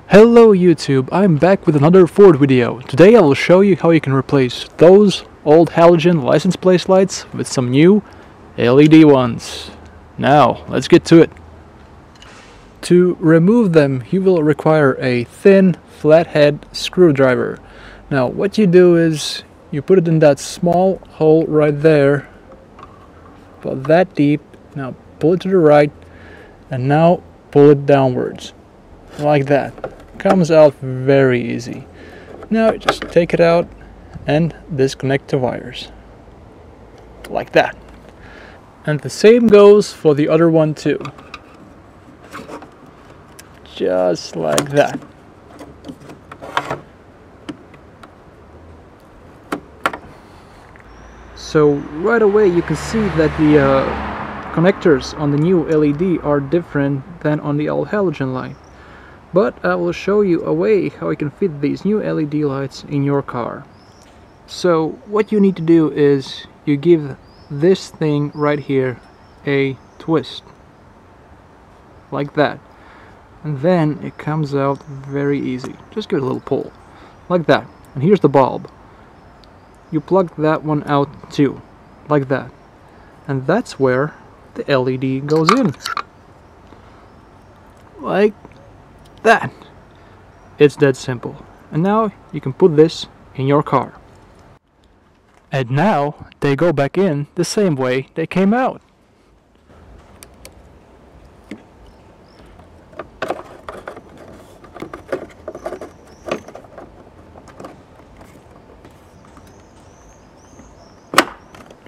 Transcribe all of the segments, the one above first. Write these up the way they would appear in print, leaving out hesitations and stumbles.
Hello YouTube, I'm back with another Ford video. Today I will show you how you can replace those old halogen license plate lights with some new LED ones. Now, let's get to it. To remove them, you will require a thin, flathead screwdriver. Now, what you do is you put it in that small hole right there, about that deep. Now pull it to the right, and now pull it downwards, like that. Comes out very easy. Now just take it out and disconnect the wires, like that. And the same goes for the other one too, just like that. So right away you can see that the connectors on the new LED are different than on the old halogen light. But I will show you a way how you can fit these new LED lights in your car. So what you need to do is you give this thing right here a twist, like that, and then it comes out very easy. Just give it a little pull, like that. And here's the bulb. You plug that one out too, like that, and that's where the LED goes in, like that. It's that simple. And now you can put this in your car. And now they go back in the same way they came out.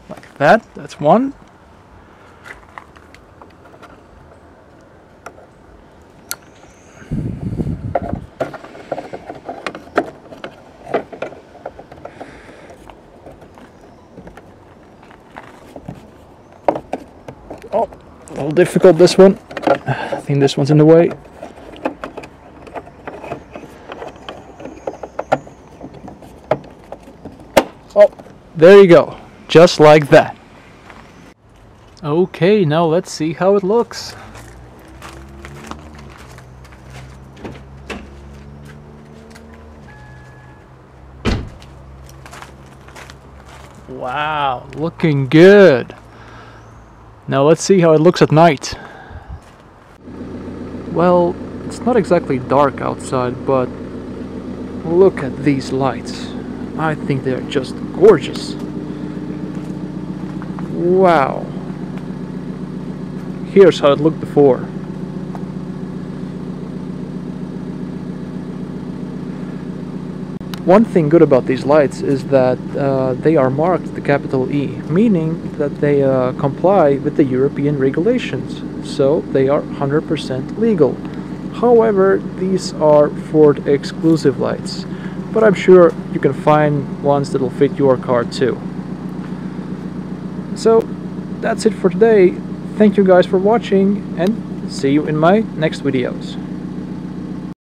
Like that. That's one. Oh, a little difficult, this one. I think this one's in the way. Oh, there you go. Just like that. Okay, now let's see how it looks. Wow, looking good. Now let's see how it looks at night. Well, it's not exactly dark outside, but look at these lights. I think they're just gorgeous. Wow. Here's how it looked before. One thing good about these lights is that they are marked the capital E, meaning that they comply with the European regulations, so they are 100% legal. However, these are Ford exclusive lights, but I'm sure you can find ones that will fit your car too. So that's it for today. Thank you guys for watching, and see you in my next videos.